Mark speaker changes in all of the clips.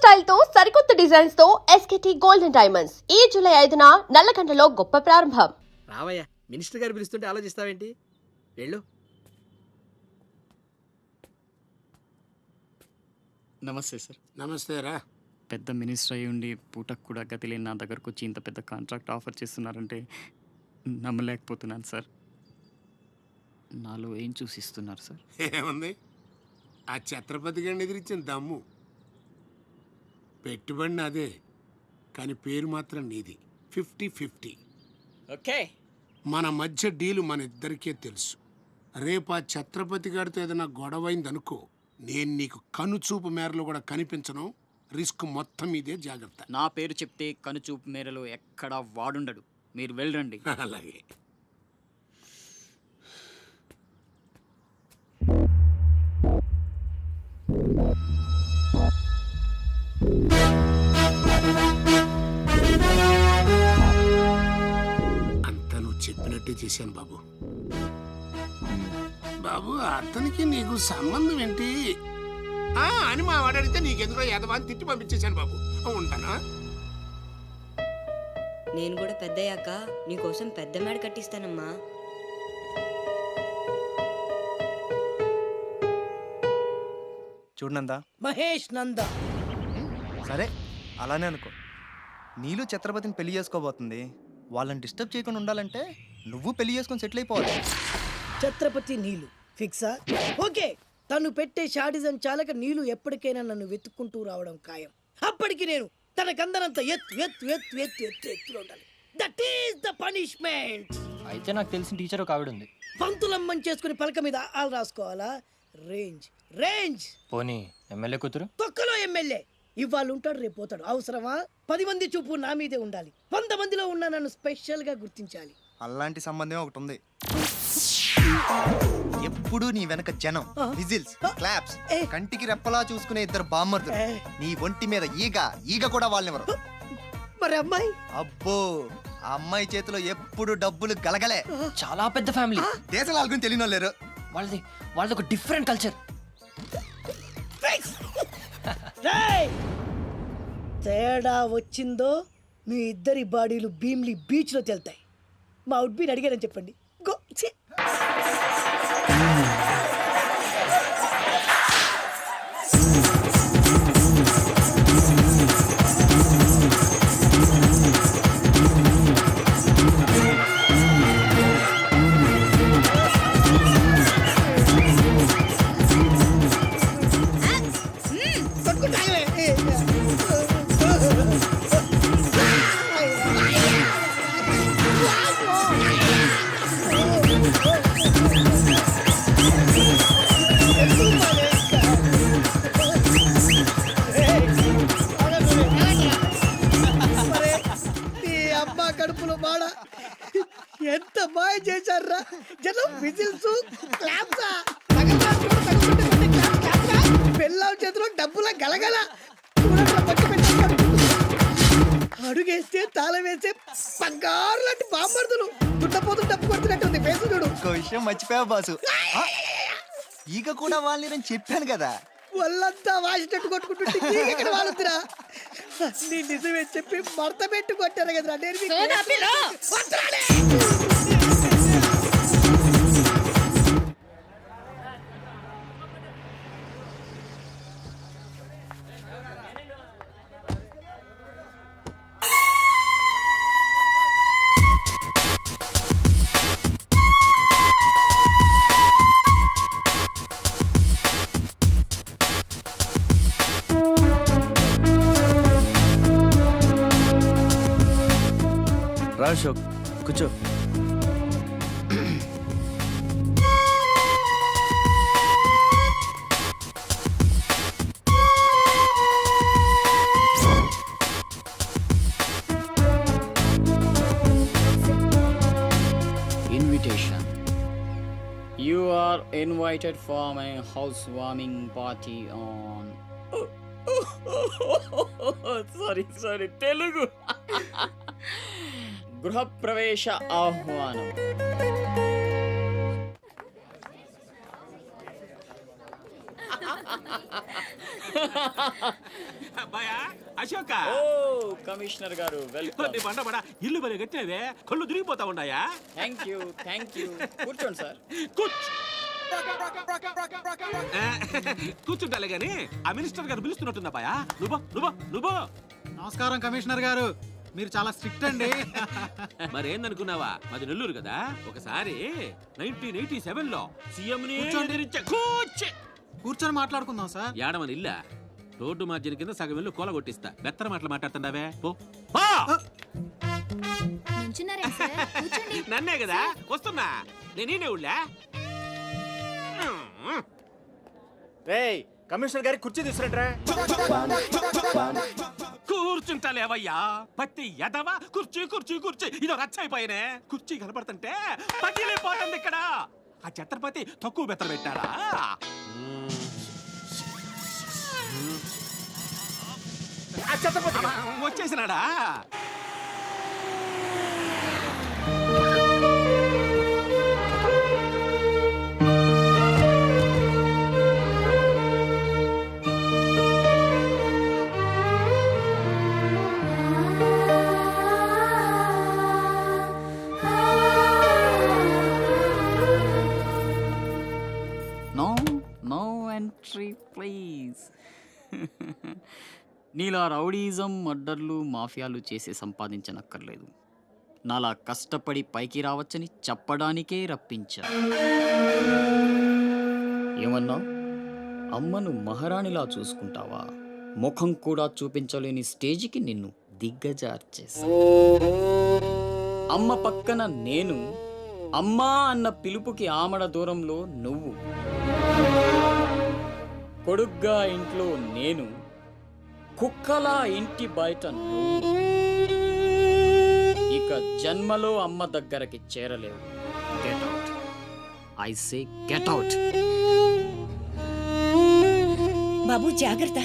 Speaker 1: Style తో సరికొత్త designs తో ఎస్కేటీ గోల్డెన్ డైమండ్స్ ఈ జూలై 5న నల్లకంటలో గొప్ప ప్రారంభం.
Speaker 2: రావయ్యా, మినిస్టర్ గారు పిలుస్తుంటే ఆలోచిస్తావేంటి? వెళ్ళు.
Speaker 3: నమస్తే సార్.
Speaker 4: నమస్తే రా.
Speaker 3: పెద్ద మినిస్టర్ అయి ఉండి పూటకు కూడా గతి లేని నా దగ్గరకు వచ్చి ఇంత పెద్ద కాంట్రాక్ట్ ఆఫర్ చేస్తున్నారంటే నమ్మలేకపోతున్నాను సార్. నాలో ఏం చూసి ఇస్తున్నారు సార్?
Speaker 4: ఏముంది, ఆ ఛత్రపతి గారిని ఎదిరించిన దమ్ము. పెట్టుబడి నాదే, కానీ పేరు మాత్రం నీది. 50-50.
Speaker 3: ఓకే,
Speaker 4: మన మధ్య డీలు మన ఇద్దరికే తెలుసు. రేపు ఆ ఛత్రపతి గారితో ఏదైనా గొడవైందనుకో, నేను నీకు కనుచూపు మేరలో కూడా కనిపించను. రిస్క్ మొత్తం ఇదే, జాగ్రత్త.
Speaker 3: నా పేరు చెప్తే కనుచూపు మేరలో ఎక్కడా వాడుండడు. మీరు వెళ్ళండి.
Speaker 4: అలాగే. అంతా నువ్వు చెప్పినట్టే చేశాను బాబు. బాబు, అతనికి నీకు సంబంధం ఏంటి అని మా వాడు అడిగితే నీకెందుకో యాదవాన్ని తిట్టి పంపించేశాను బాబు. ఉంటానా?
Speaker 5: నేను కూడా పెద్దయ్యాక నీకోసం పెద్ద మేడ కట్టిస్తానమ్మా.
Speaker 6: చూడనందా
Speaker 7: మహేష్ నంద.
Speaker 6: సరే, అలానే అనుకో. నీళ్ళు ఛత్రపతిని పెళ్లి చేసుకోబోతుంది. వాళ్ళని డిస్టర్బ్ చేయకుండా ఉండాలంటే నువ్వు పెళ్లి చేసుకొని సెటిల్ అయిపోవాలి.
Speaker 7: ఛత్రపతి నీలు ఫిక్సా? ఓకే. తను పెట్టే షాడిజం చాలక నీలు ఎప్పటికైనా నన్ను వెతుక్కుంటూ రావడం ఖాయం. అప్పటికి నేను తనకందనంత ఎత్తులో ఉండాలి. That is the punishment.
Speaker 8: అయితే నాకు తెలిసిన టీచర్ ఒక ఆవిడ ఉంది.
Speaker 7: పంతులమ్మని చేసుకుని పలక మీద ఆలు రాసుకోవాలా? Range range.
Speaker 8: పోనీ ఎమ్మెల్యే కూతురు?
Speaker 7: తొక్కలో ఎమ్మెల్యే. ఇవాళ ఉంటాడు, రేపు పోతాడు. అవసరమా? 10 మంది చూపు నా మీదే ఉండాలి. 100 మందిలో ఉన్న నన్ను స్పెషల్ గా గుర్తించాలి.
Speaker 6: అలాంటి సంబంధం ఒకటి ఉంది. ఎప్పుడు నీ వెనక జనం, విజిల్స్, క్లాప్స్, కంటికి రెప్పలా చూసుకునే ఇద్దరు బామ్మర్దులు. నీ ఒంటి మీద ఈగ కూడా వాళ్ళెవరు.
Speaker 7: మరి అమ్మాయి?
Speaker 6: అబ్బో, ఆ అమ్మాయి చేతిలో ఎప్పుడు డబ్బులు గలగలే.
Speaker 8: చాలా పెద్ద ఫ్యామిలీ.
Speaker 6: దేశాల వాళ్ళని తెలియని వాళ్ళు లేరు.
Speaker 8: వాళ్ళది ఒక డిఫరెంట్ కల్చర్.
Speaker 7: తేడా వచ్చిందో మీ ఇద్దరి బాడీలు భీమ్లీ బీచ్ లో తేలుతాయి. మా అవుట్బీన్ అడిగారని చెప్పండి. గో. కడుపులో బాడ ఎంత మాయ చేశారా జనం. విజిల్స్, క్లాప్స్, పెళ్ళాం చేతిలో డబ్బుల గలగల. అడుగేస్తే తాళం వేస్తే బంగారు లాంటి బాంబర్దులు. దుట్టపోతు డబ్బు కొడుతున్నట్టుంది ఫేసు చూడు.
Speaker 6: ఇంకో విషయం మర్చిపోయావు బాసు, ఈగ కూడా వాళ్ళని చెప్పాను కదా.
Speaker 7: వాళ్ళంతా వాసినట్టు కొట్టుకుంటుంటే ఇక్కడ వాళ్ళురా. నీ నిజమే చెప్పి మడత పెట్టి కొట్టారు కదరా.
Speaker 6: రా అశోక్, కూర్చో.
Speaker 3: Invitation. You are invited for my housewarming party on. Sorry, Telugu. గృహప్రవేశ ఆహ్వానం.
Speaker 9: బాయా అశోక
Speaker 3: కమిషనర్ గారు
Speaker 9: నీ బండ బడ ఇల్లు మరి కట్టినవే కళ్ళు తిరిగిపోతా ఉన్నాయా
Speaker 3: థ్యాంక్ యూ కూర్చోండి సార్.
Speaker 9: కూర్చుంటాలే గాని ఆ మినిస్టర్ గారు పిలుస్తున్నట్టుందా బాయా నువ్వు
Speaker 2: నమస్కారం కమిషనర్ గారు, మీరు చాలా స్ట్రిక్ట్ అండి.
Speaker 9: మరేందనుకున్నావా మాది నెల్లూరు కదా. ఒకసారి 1987 లో సీఎం
Speaker 2: కూర్చొని మాట్లాడుకుందాం సార్.
Speaker 9: ఏడమని ఇల్లా రోడ్డు మార్జిన్ కింద సగం ఇల్లు కూల కొట్టిస్తా. బెత్తర మాటలు మాట్లాడుతుండవే పో. నన్నే కదా వస్తున్నా నేనే ఉళ్ళా.
Speaker 6: కమిషనర్ గారి కుర్చీ తీసుకురంట్రా.
Speaker 9: కూర్చుంటలేవయ్యా పత్తి ఎదవా. కుర్చీ కుర్చీ కుర్చీ ఇదో రచ్చైపోయినే. కుర్చీ కనపడుతుంటే పగిలిపోతుంది ఇక్కడ. ఆ ఛత్రపతి తక్కువ బెత్తర పెట్టాడా? వచ్చేసినాడా?
Speaker 3: No entry please. నీలా రౌడీజం, మర్డర్లు, మాఫియాలు చేసి సంపాదించనక్కర్లేదు. నాలా కష్టపడి పైకి రావచ్చని చెప్పడానికే రప్పించా. ఏమన్నా అమ్మను మహారాణిలా చూసుకుంటావా? ముఖం కూడా చూపించలేని స్టేజికి నిన్ను దిగ్గజార్చేసా. అమ్మ పక్కన నేను, అమ్మా అన్న పిలుపుకి ఆమడ దూరంలో నువ్వు. కొడుగ్గా ఇంట్లో నేను, కుక్కలా ఇంటి బయట నువ్వు. ఇక జన్మలో అమ్మ దగ్గరకి చేరలేవు. Get out, I say get out.
Speaker 5: బాబు జాగ్రత్త,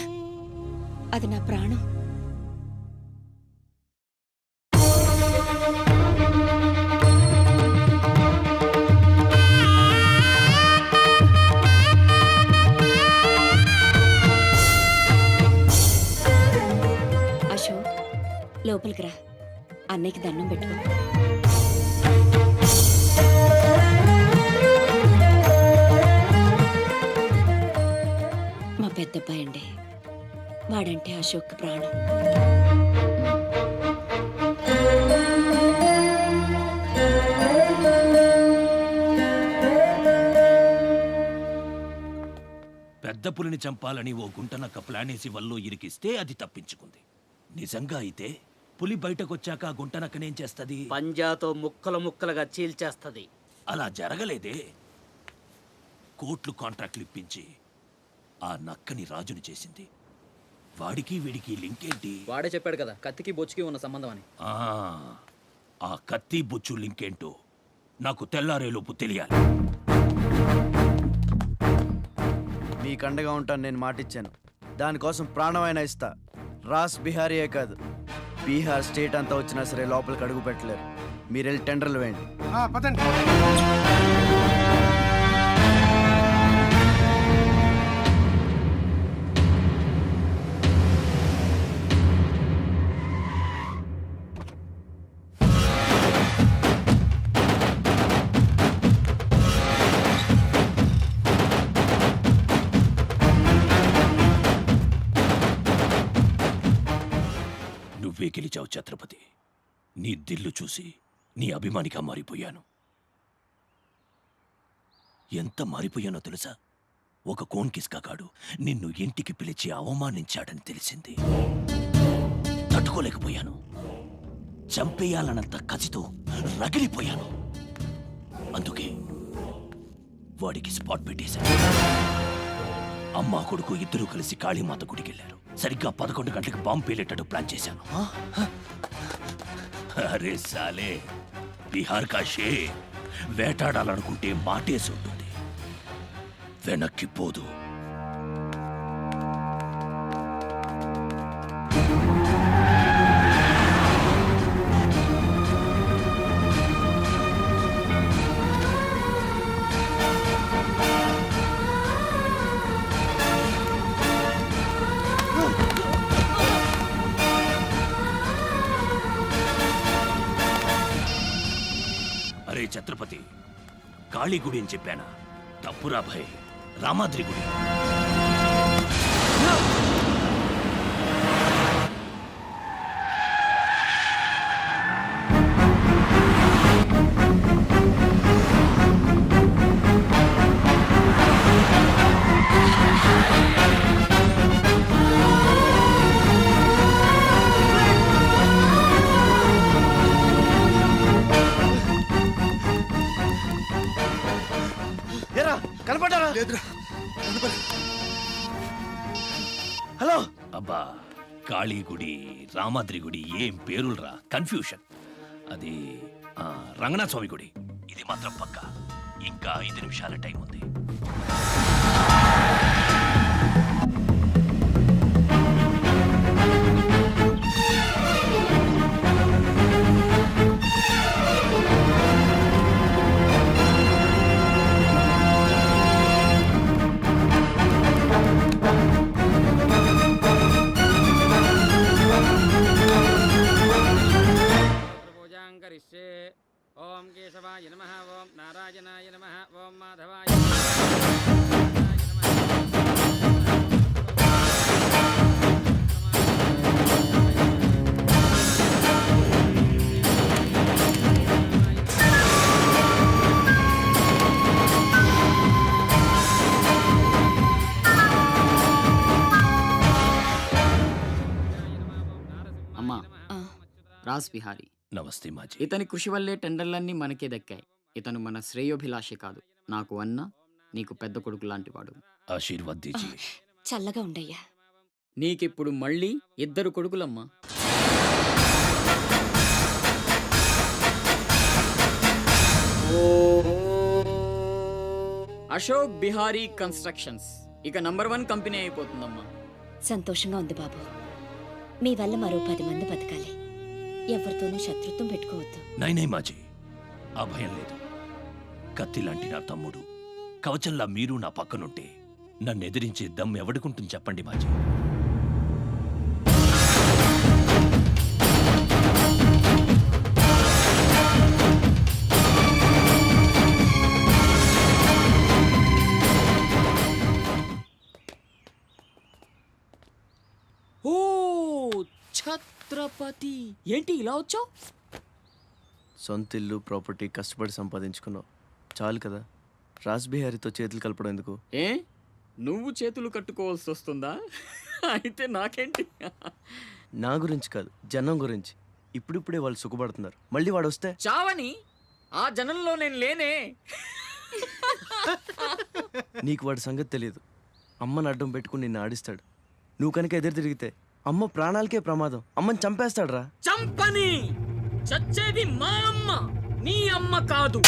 Speaker 5: అది నా ప్రాణం. అశోక్, లోపలికి రా. అన్నయ్యకి దండం పెట్టుకో. మా పెద్దబ్బాయి అండి, వాడంటే అశోక్ ప్రాణం.
Speaker 9: పెద్ద పులిని చంపాలని ఓ గుంటనక్క ప్లానేసి వల్లో ఇరికిస్తే అది తప్పించుకుంది. నిజంగా అయితే పులి బయటకొచ్చాక ఆ గుంటనక్కనేం చేస్తది?
Speaker 10: పంజాతో ముక్కలు ముక్కలుగా చీల్చేస్తది.
Speaker 9: అలా జరగలేదే. కోట్లు కాంట్రాక్ట్లు ఇప్పించి ఆ నక్కని రాజుని చేసింది. వాడికి వీడికి లింక్ ఏంటి?
Speaker 10: వాడే చెప్పాడు కదా కత్తికి బొచ్చుకి ఉన్న సంబంధం అని.
Speaker 9: ఆ కత్తి బొచ్చు లింక్ ఏంటో నాకు తెల్లారేలోపు తెలియాలి.
Speaker 6: మీకు అండగా ఉంటాను, నేను మాటిచ్చాను. దానికోసం ప్రాణమైనా ఇస్తా. రాస్ బిహారీయే కాదు, బీహార్ స్టేట్ అంతా వచ్చినా సరే లోపలికి అడుగు పెట్టలేరు. మీరు వెళ్ళి టెండర్లు వేయండి.
Speaker 4: పదండి.
Speaker 9: నువ్వే గెలిచావు ఛత్రపతి. నీ దిల్లు చూసి నీ అభిమానిగా మారిపోయాను. ఎంత మారిపోయానో తెలుసా? ఒక కోన్ కిస్కాగాడు నిన్ను ఇంటికి పిలిచి అవమానించాడని తెలిసింది. తట్టుకోలేకపోయాను. చంపేయాలన్నంత కసితో రగిలిపోయాను. అందుకే వాడికి స్పాట్ పెట్టేశాను. అమ్మా కొడుకు ఇద్దరూ కలిసి కాళీమాత గుడికెళ్లారు. సరిగ్గా 11 గంటలకు బాంబు పేలేటట్టు ప్లాన్ చేశాను. అరే సాలే, బీహార్ కా షేర్ వేటాడాలనుకుంటే మాటేసి ఉంటుంది, వెనక్కి పోదు. ఛత్రపతి కాళీ గుడి అని చెప్పానా? తప్పురా భయ్, రామాద్రి గుడి.
Speaker 6: ఏరా కనపడ్డారా? హలో.
Speaker 9: అబ్బా, కాళీ గుడి, రామాద్రి గుడి ఏం పేరులరా, కన్ఫ్యూషన్. అది రంగనాథ స్వామి గుడి. ఇది మాత్రం పక్క. ఇంకా 5 నిమిషాల టైం ఉంది.
Speaker 10: ఓం కేశవాయ నమః, ఓం నారాయణాయ నమః, ఓం మాధవాయ
Speaker 3: అమ్మా, రాస్ బిహారీ.
Speaker 9: నమస్తే మాజీ.
Speaker 3: ఇతని కృషి వల్లే టెండర్లన్నీ మనకే దక్కాయి. ఇతను మన శ్రేయోభిలాషి కాదు, నాకు అన్న, నీకు పెద్ద కొడుకు లాంటివాడు.
Speaker 9: ఆశీర్వాద్ దీజియే.
Speaker 5: చల్లగా ఉండయ్యా.
Speaker 3: నీకిప్పుడు మళ్ళీ 2 కొడుకులమ్మా. అశోక్ బిహారీ కన్స్ట్రక్షన్స్ ఇక నంబర్ 1 కంపెనీ అయిపోతుందమ్మా.
Speaker 5: సంతోషంగా ఉంది బాబు. మీ వల్ల మరో 10 మంది బతకాలి. ఎవరితోనూ శత్రుత్వం పెట్టుకోవద్దు.
Speaker 9: నైనై మాజీ, ఆ భయం లేదు. కత్తి లాంటి నా తమ్ముడు, కవచంలా మీరు నా పక్కనుంటే నన్ను ఎదిరించే దమ్ ఎవడుకుంటుంది చెప్పండి మాజీ.
Speaker 3: ఓ ఛత్రపతి, ఏంటి ఇలా వచ్చావు?
Speaker 6: సొంత ఇల్లు, ప్రాపర్టీ కష్టపడి సంపాదించుకున్నావు, చాలు కదా. రాస్ బిహారీతో చేతులు కలపడం ఎందుకు?
Speaker 3: ఏ, నువ్వు చేతులు కట్టుకోవాల్సి వస్తుందా? అయితే నాకేంటి?
Speaker 6: నా గురించి కాదు, జనం గురించి. ఇప్పుడిప్పుడే వాళ్ళు సుఖపడుతున్నారు, మళ్ళీ వాడు వస్తే
Speaker 3: చావని. ఆ జనంలో నేను లేనే.
Speaker 6: నీకు వాడి సంగతి తెలియదు. అమ్మని అడ్డం పెట్టుకుని నిన్ను ఆడిస్తాడు. నువ్వు కనుక ఎదురు తిరిగితే అమ్మ ప్రాణాలకే ప్రమాదం. అమ్మని చంపేస్తాడు రా.
Speaker 3: చంపని. చచ్చేది మా అమ్మ, నీ అమ్మ కాదు.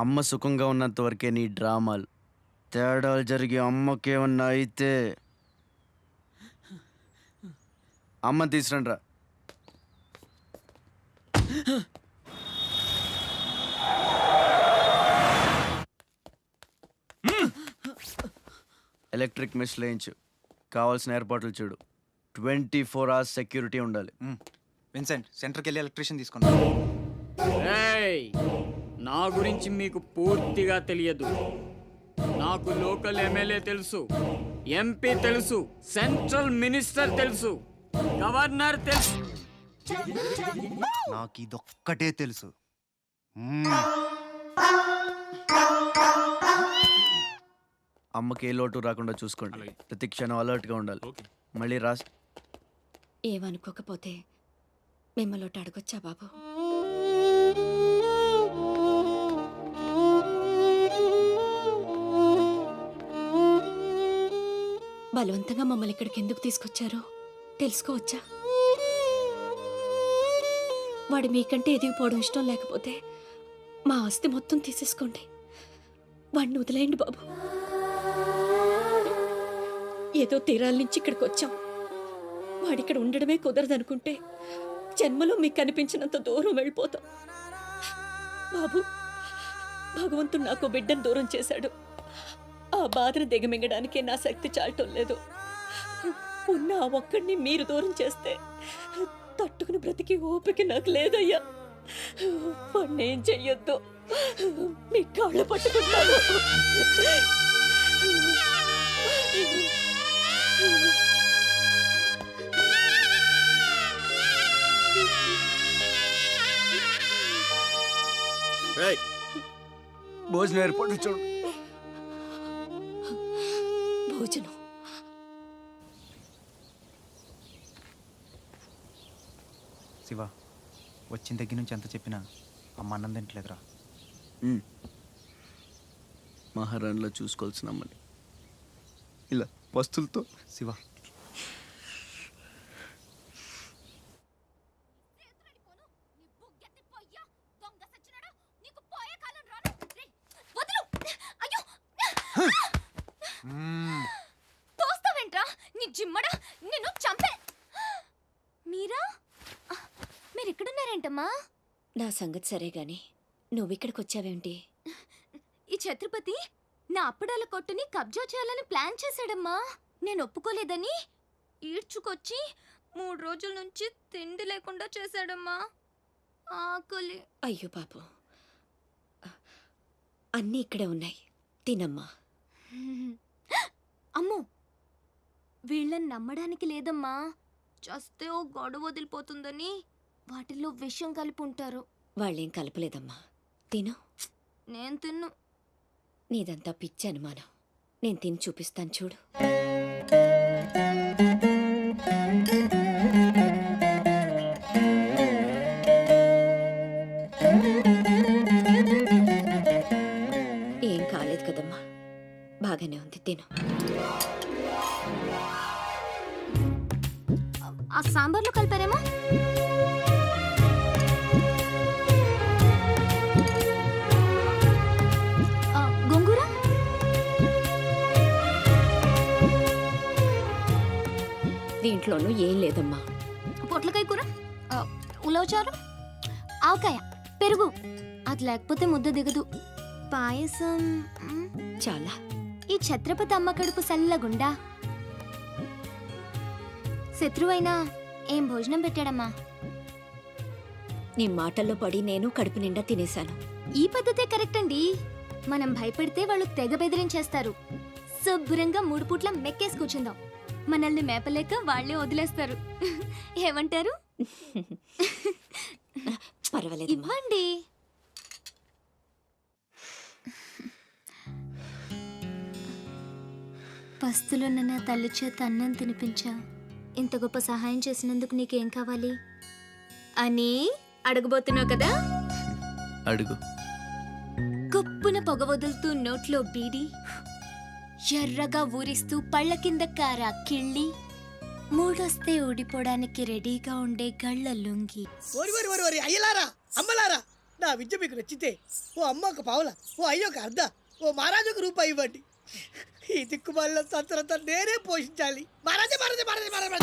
Speaker 6: అమ్మ సుఖంగా ఉన్నంత వరకే నీ డ్రామాలు. తేడాలు జరిగి అమ్మకేమన్నా అయితే అమ్మని తీసురండి రా. ఎలక్ట్రిక్ మెష్ లేయించు, కావాల్సిన ఏర్పాట్లు చూడు. 24 hours సెక్యూరిటీ ఉండాలి.
Speaker 11: విన్సెంట్, సెంటర్కి వెళ్ళి ఎలక్ట్రీషియన్ తీసుకున్నాను.
Speaker 3: ఏయ్, నా గురించి మీకు పూర్తిగా తెలియదు. నాకు లోకల్ ఎమ్మెల్యే తెలుసు, ఎంపీ తెలుసు, సెంట్రల్ మినిస్టర్ తెలుసు, గవర్నర్ తెలుసు.
Speaker 11: నాకు ఇదొక్కటే తెలుసు.
Speaker 6: అమ్మకి ఏ లోటు రాకుండా చూసుకోండి. ప్రతి క్షణం అలర్ట్గా ఉండాలి. మళ్ళీ రాస్
Speaker 5: ఏమనుకోకపోతే మిమ్మల్ని అడగొచ్చా బాబు? బలవంతంగా మమ్మల్ని ఇక్కడికి ఎందుకు తీసుకొచ్చారో తెలుసుకోవచ్చా? వాడు మీకంటే ఎదిగిపోవడం ఇష్టం లేకపోతే మా ఆస్తి మొత్తం తీసేసుకోండి. వాడిని వదిలేయండి బాబు. ఏదో తీరాల నుంచి ఇక్కడికి వచ్చాం. వాడిక్కడ ఉండడమే కుదరదనుకుంటే జన్మలో మీకు కనిపించినంత దూరం వెళ్ళిపోతాం. బాబు, భగవంతుడు నాకు బిడ్డను దూరం చేశాడు. బాధను దిగమింగడానికే నా శక్తి చాలటం లేదు. ఉన్న ఆ ఒక్కడిని మీరు దూరం చేస్తే తట్టుకుని బ్రతికి ఓపిక నాకు లేదయ్యా. వాణ్ణేం చెయ్యొద్దు, మీ కాళ్ళు పట్టుకుంటాను.
Speaker 6: భోజనం ఏర్పాటు చూడు.
Speaker 5: భోజనం
Speaker 11: శివ, వచ్చిన దగ్గర నుంచి ఎంత చెప్పినా అమ్మ అన్నం తింటలేదురా.
Speaker 6: మహారాణిలో చూసుకోవాల్సిన అమ్మని ఇలా వస్తువులతో.
Speaker 11: శివ,
Speaker 1: తోస్తావేంట్రా నీ జిమ్మడా, నిన్ను చంపే. మీరా, మీరిక్కడున్నారేంటమ్మా?
Speaker 5: నా సంగతి సరే గాని నువ్విక్కడికి వచ్చావేంటి?
Speaker 1: ఈ ఛత్రపతి నా అప్పడాల కొట్టుని కబ్జా చేయాలని ప్లాన్ చేశాడమ్మా. నేను ఒప్పుకోలేదని ఈడ్చుకొచ్చి 3 రోజుల నుంచి తిండి లేకుండా చేశాడమ్మా. ఆకలి.
Speaker 5: అయ్యో పాపం, అన్నీ ఇక్కడే ఉన్నాయి, తినమ్మా.
Speaker 1: అమ్మో, వీళ్ళని నమ్మడానికి లేదమ్మా. చస్తే ఓ గొడవ వదిలిపోతుందని వాటిల్లో విషం కలిపి ఉంటారు.
Speaker 5: వాళ్ళేం కలపలేదమ్మా, తిను.
Speaker 1: నేను తిన్ను.
Speaker 5: నీదంతా పిచ్చి అనుమానం. నేను తిని చూపిస్తాను చూడు. ఏం కాలేదు కదమ్మా, బాగానే ఉంది, తిను.
Speaker 1: ఆ సాంబార్లో కలిపారేమో. గోంగూర,
Speaker 5: దీంట్లోనూ ఏం లేదమ్మా.
Speaker 1: పొట్లకాయ కూర, ఉలవచారు, ఆవకాయ, పెరుగు. అది లేకపోతే ముద్ద దిగదు. పాయసం
Speaker 5: చాలా.
Speaker 1: ఈ ఛత్రపతి అమ్మ కడుపు సల్లగుండా. శత్రువైనా ఏం భోజనం పెట్టాడమ్మా.
Speaker 5: నీ మాటల్లో పడి నేను కడుపు నిండా తినేశాను.
Speaker 1: ఈ పద్ధతే కరెక్ట్ అండి. మనం భయపడితే వాళ్ళు తెగ బెదిరించేస్తారు. శుభ్రంగా 3 పూట్ల మెక్కేసి కూర్చుందాం. మనల్ని మేపలేక వాళ్ళే వదిలేస్తారు. ఏమంటారు?
Speaker 5: పర్వాలేదు,
Speaker 1: ఇవ్వండి. పస్తులున్న నా తల్లి చేత అన్నం తినిపించావు. ఇంత గొప్ప సహాయం చేసినందుకు నీకేం కావాలి అని అడగబోతున్నావు కదా?
Speaker 6: అడుగు.
Speaker 1: గొప్పున పొగ వదులుతూ నోట్లో బీడి, ఎర్రగా ఊరిస్తూ పళ్ళ కింద కారా కిళ్ళి, మూడొస్తే ఊడిపోవడానికి రెడీగా ఉండే గళ్ళ లుంగి.
Speaker 7: ఓరి అయ్యలారా, అమ్మలారా, నా విద్య మీకు నచ్చితే ఓ అమ్మ ఒక పావుల, ఓ అయ్య ఒక అర్ధ, ఓ మహారాజు ఒక రూపాయి ఇవ్వండి. ఈ దిక్కుమాలిన సంతరంతా నేనే పోషించాలి. మహారాజా మహారాజా మహారాజా మహారాజా.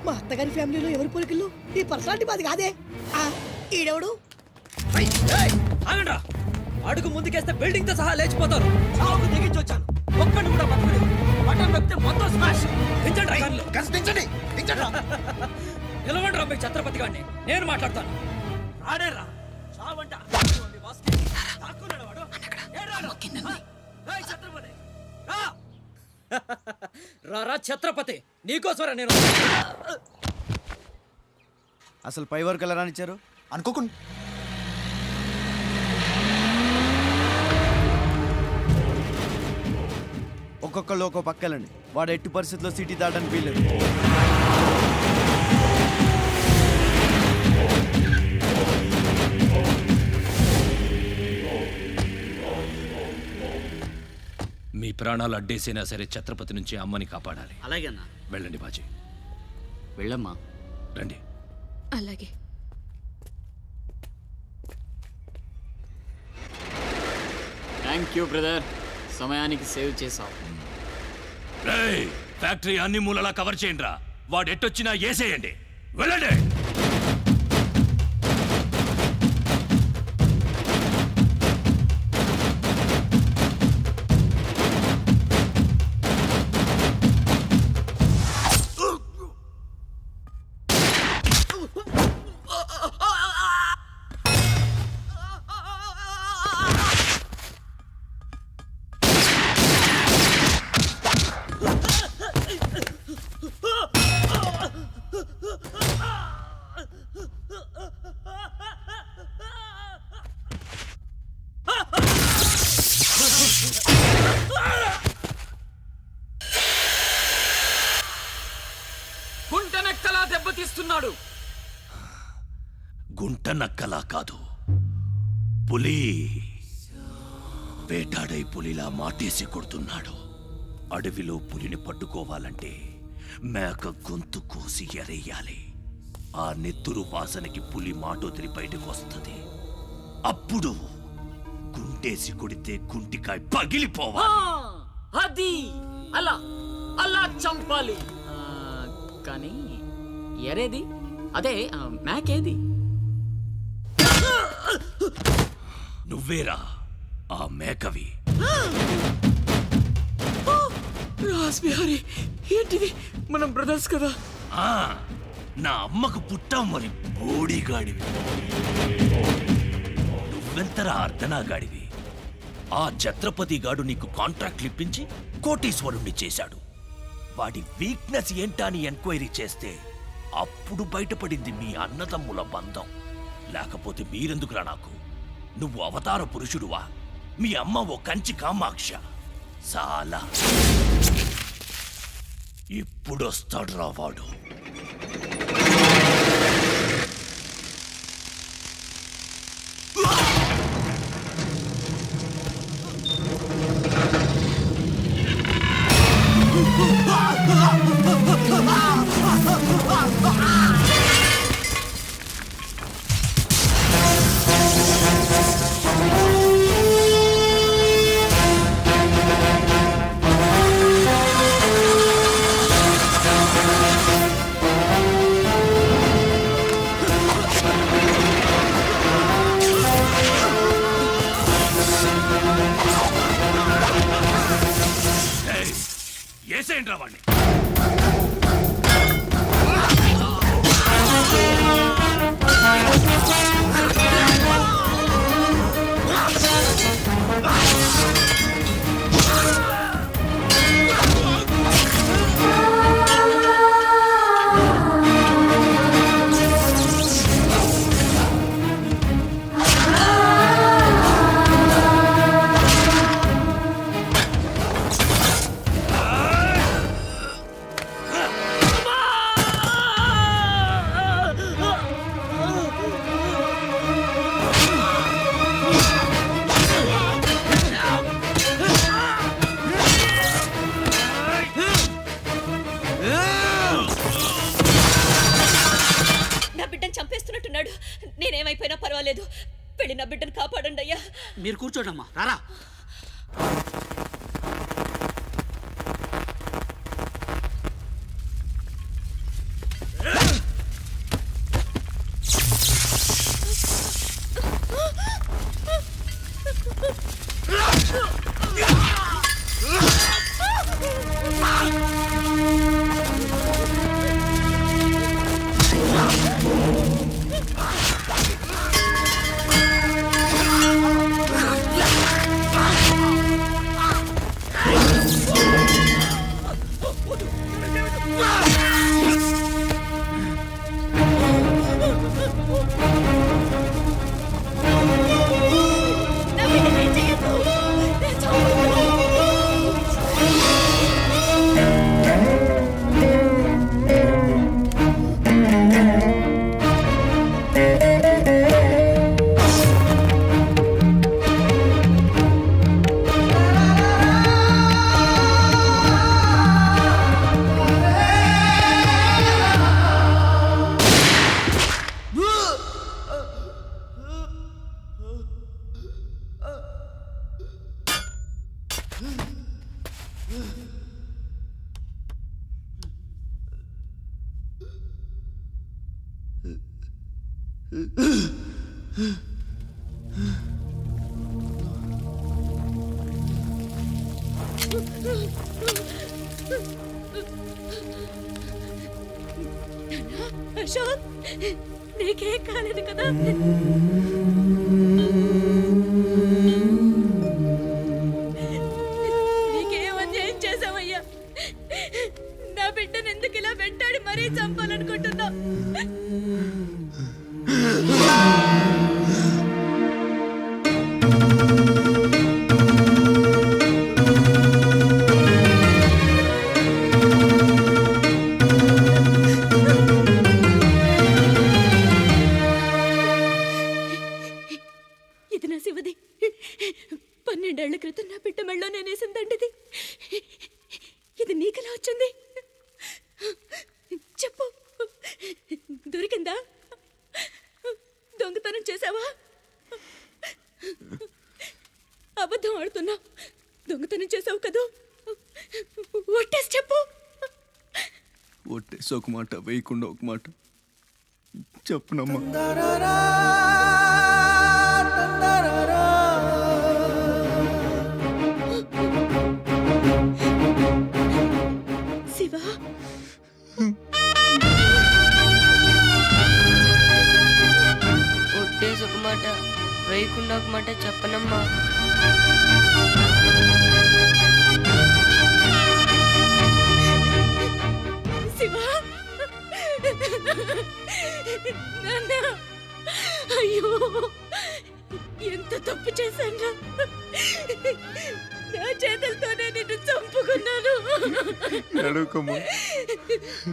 Speaker 7: మా అత్తగారి ఫ్యామిలీలో ఎవరి పోలికలు? ఈ పర్సనాలిటీ మాది కాదే. ఈడెవడు?
Speaker 10: ఆగండ్రా, అడుగు ముందుకేస్తే బిల్డింగ్ తో సహా లేచిపోతారు. చావుకు దిగించి వచ్చాను, ఒక్కడిని కూడా బతకలేదు. బటన్ నొక్కితే మొత్తం స్మాష్. దించండి కార్లు. నిలవండి మీ ఛత్రపతి గారిని, నేను మాట్లాడతాను. రాడేరా, చావంట. రారా ఛత్రపతి, నీకోసరా నేను.
Speaker 6: అసలు పై వరకు ఎలా రానిచ్చారు?
Speaker 11: అనుకోకుండా
Speaker 6: ఒక్కొక్కళ్ళు ఒక్కో పక్కలండి. వాడు ఎట్టి పరిస్థితుల్లో సిటీ దాటని వీల్లేదు.
Speaker 9: మీ ప్రాణాలు అడ్డేసైనా సరే ఛత్రపతి నుంచి అమ్మని కాపాడాలి.
Speaker 2: అలాగే అన్న.
Speaker 9: వెళ్ళండి బాజీ,
Speaker 3: వెళ్ళమ్మా.
Speaker 9: రండి.
Speaker 5: అలాగే.
Speaker 3: థ్యాంక్ యూ బ్రదర్, సమయానికి సేవ్ చేసావు.
Speaker 9: రేయ్, ఫ్యాక్టరీ అన్ని మూలలా కవర్ చేయండి రా. వాడెట్టొచ్చినా ఏసేయండి. వెళ్ళండి.
Speaker 10: గుంటనెక్కలా దెబ్బతీస్తున్నాడు.
Speaker 9: గుంట నక్కలా కాదు, పులి వేటాడై పులిలా మాటేసి కొడుతున్నాడు. అడవిలో పులిని పట్టుకోవాలంటే మేక గొంతు కోసి ఎరేయాలి. ఆ నెత్తురు వాసనకి పులి మాటొదిలి బయటకు వస్తుంది. అప్పుడు గుంటేసి కొడితే గుంటికాయ పగిలిపోవాలి.
Speaker 10: అది అలా అలా చంపాలి.
Speaker 3: కానీ ఎరేది అదే మేకేది?
Speaker 9: నువ్వేరా ఆ మేకవి.
Speaker 10: రాస్బిహారీ, ఏంటిది? మనం బ్రదర్స్ కదా.
Speaker 9: ఆ, నా అమ్మకు పుట్టాం మరి బోడిగాడివి. నువ్వెంతరా అర్ధనాగాడివి. ఆ ఛత్రపతి గాడు నీకు కాంట్రాక్ట్లు ఇప్పించి కోటీశ్వరుణ్ణి చేశాడు. వాడి వీక్నెస్ ఏంటా అని ఎంక్వైరీ చేస్తే అప్పుడు బయటపడింది మీ అన్నదమ్ముల బంధం. లేకపోతే మీరెందుకురా నాకు? నువ్వు అవతార పురుషుడువా? మీ అమ్మ ఓ కంచి కామాక్ష. చాలా ఇప్పుడొస్తాడ్రా వాడు. ఏసేంట్రా వాడిని.
Speaker 5: నా బిడ్డను చంపేస్తున్నట్టున్నాడు. నేనేమైపోయినా పర్వాలేదు, వెళ్ళి నా బిడ్డను కాపాడండి అయ్యా.
Speaker 2: మీరు కూర్చోండమ్మా, రారా.
Speaker 5: అశోక్, నీకేం కాలేదు కదా? నీకేం అన్యాయం చేసావయ్యా? నా బిడ్డను ఎందుకు ఇలా వెంటాడి మరీ చంపాలనుకుంటున్నావు? ఇది నా శివది. 12 ఏళ్ల క్రితం నా బిడ్డ మెళ్ళో నేనేసిందండిది. ఇది నీకెలా వచ్చింది? చెప్పు, దొరికిందా? దొంగతనం చేసావా? అబద్ధం ఆడుతున్నావు. దొంగతనం చేసావు కదూ? ఒట్టేసి చెప్పు.
Speaker 6: ఒట్టేసి ఒక మాట, వేయకుండా ఒక మాట చెప్పునమ్మా.
Speaker 5: శివ,
Speaker 12: ఒట్టేసి ఒక మాట, వేయకుండా ఒక మాట చెప్పనమ్మా.
Speaker 5: శివ, నాన్న, అయ్యో ఎంత తప్పు చేశాను. నా చేతులతోనే నిన్ను చంపుకున్నాను.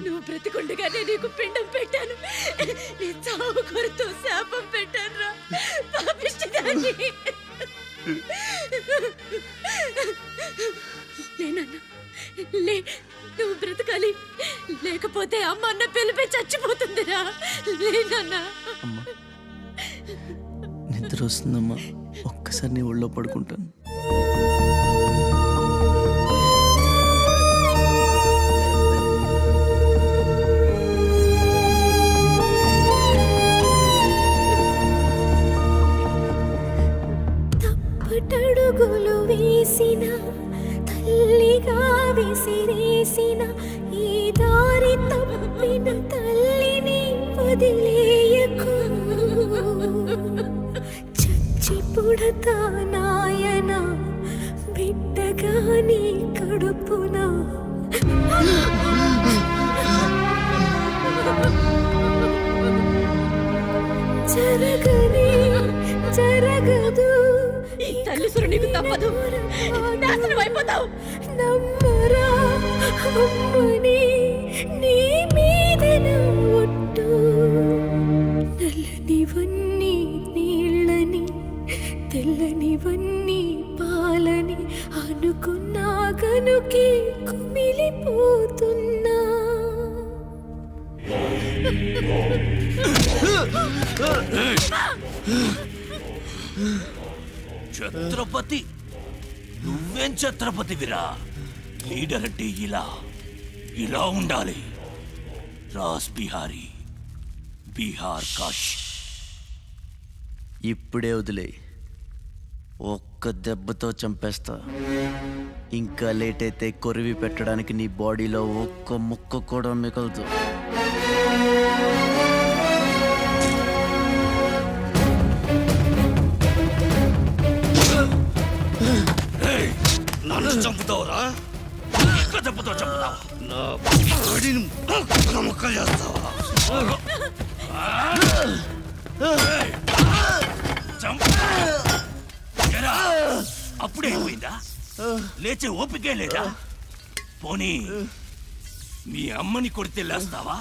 Speaker 5: నువ్వు బ్రతికుండగానే నీకు పిండం పెట్టాను. నీ చావు కొరతో శాపం పెట్టాను రా పాపిష్టిదాన్ని. లేనన్నా, లే, నువ్వు బ్రతకాలి. లేకపోతే అమ్మ అన్న పిలిపి చచ్చిపోతుందిరా. లేనన్నా.
Speaker 6: నిద్ర వస్తుందమ్మా, ఒక్కసారి నీ ఒళ్ళో పడుకుంటాను.
Speaker 1: తప్పటడుగులు వేసిన తల్లిగా విసిరేసిన ఈ దారి తప్పిన తల్లిని వదిలేయకు. చచ్చి పుడతా నాయన బిడ్డగా నీ కడుపున. జరగని జరగదు.
Speaker 5: ఈ తల్లిసురు నీకు తప్పదు. నాశనం అయిపోతావు.
Speaker 1: నమ్మరా అమ్మని, నీ మీద ఒట్టు. నల్లనివన్నీ నీళ్ళని, తెల్లనివన్నీ పాలని అనుకున్నా గనుకే కుమిలిపోతున్నా.
Speaker 9: ఛత్రపతి, నువ్వేం ఛత్రపతివిరా? లీడర్ అంటే ఇలా ఉండాలి. రాస్ బిహారీ, బీహార్ కాష్.
Speaker 6: ఇప్పుడే వదిలే, ఒక్క దెబ్బతో చంపేస్తా. ఇంకా లేట్ అయితే కొరివి పెట్టడానికి నీ బాడీలో ఒక్క ముక్క కూడా మిగలదు.
Speaker 9: నన్ను చంపుతావురా? ఒక్క దెబ్బతో చంపుతావా? నా బాడీని ముక్కలు చేస్తావా? అప్పుడే అయిపోయిందా? లేచే ఓపికే లేదా? పోనీ మీ అమ్మని కొడితే లేస్తావా?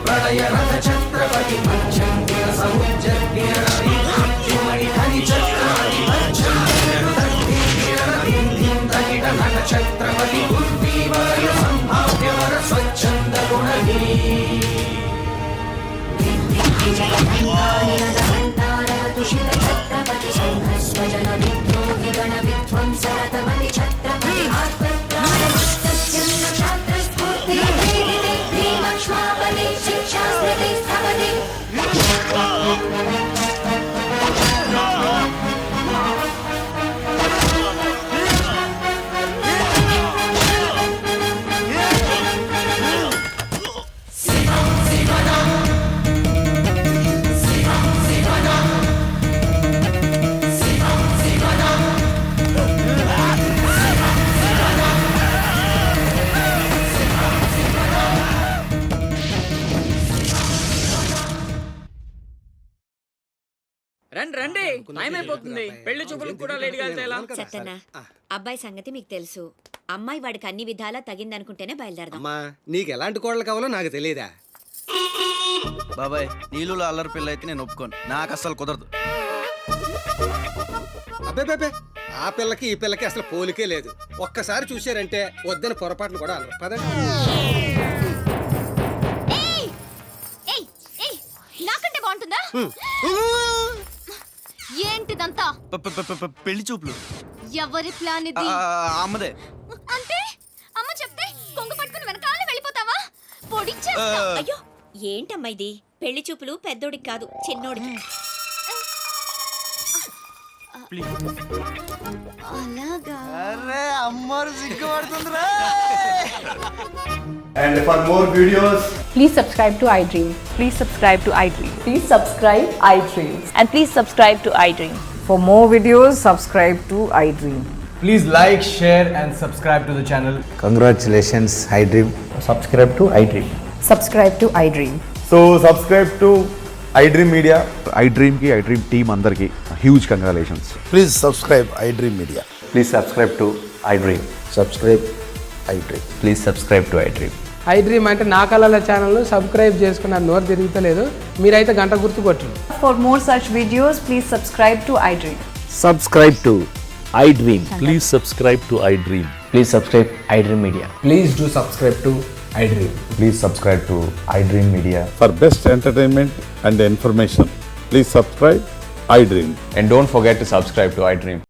Speaker 10: ప్రళయ రథ చంద్ర
Speaker 2: రండి రండి టైం అయిపోతుంది పెళ్లి చూపులకు కూడా లేట్ వెళ్తే ఎలా?
Speaker 5: చెత్తనా అబ్బాయి సంగతి మీకు తెలుసు. అమ్మాయి వాడికి అన్ని విధాలా తగిందనుకుంటేనే బయలుదేరదాం.
Speaker 2: అమ్మా నీకు ఎలాంటి కోడలు కావాలో నాకు తెలియదా?
Speaker 6: బాబాయ్ నీళ్ళలో అల్లరి పిల్ల అయితే నేను ఒప్పుకోను, నాకు అస్సలు కుదరదు.
Speaker 2: అబ్బే ఆ పిల్లకి ఈ పిల్లకి అసలు పోలికే లేదు. ఒక్కసారి చూశారంటే వద్దని పొరపాటును కూడా అనరు. పదండి.
Speaker 1: నాకంటే బాగుంటుందా? ఏంటిదంతా?
Speaker 6: పెళ్లి చూపులు
Speaker 1: ఎవరి ప్లాన్ ఇది?
Speaker 6: అమ్మదే.
Speaker 1: అంటే అమ్మ చెప్తే కొంగు పట్టుకుని వెనకాల వెళ్ళిపోతావా? పొడిచేస్తా.
Speaker 5: అయ్యో ఏంటమ్మా ఇది? పెళ్లి చూపులు పెద్దోడికి కాదు చిన్నోడికి.
Speaker 1: అలాగా?
Speaker 6: అరే అమ్మారు సిగ్గుపడుతుందిరా.
Speaker 10: And for more videos,
Speaker 12: Please subscribe to iDream. Please subscribe to iDream. Please subscribe iDream. And please subscribe to iDream. For more videos, subscribe to iDream.
Speaker 10: please like, share, and subscribe to the channel.
Speaker 11: Congratulations iDream.
Speaker 10: Subscribe to iDream.
Speaker 12: Subscribe to iDream.
Speaker 10: So subscribe to iDream Media.
Speaker 11: iDream కి iDream team అందరికి huge congratulations.
Speaker 6: Please subscribe iDream media.
Speaker 10: Please subscribe to iDream.
Speaker 6: Subscribe iDream.
Speaker 10: Please subscribe to iDream.
Speaker 13: iDream అంటే నా కళల channel subscribe చేసుకున్న నోరు తిరుగుతలేదు. మీరైతే గంట గుర్తు కొట్టండి.
Speaker 12: For more such videos, please subscribe to iDream.
Speaker 9: Subscribe to iDream. Please subscribe to iDream.
Speaker 8: Please subscribe iDream Media.
Speaker 10: Please do subscribe to iDream.
Speaker 11: Please subscribe to iDream media.
Speaker 9: For best entertainment and information, please subscribe iDream.
Speaker 8: And don't forget to subscribe to iDream.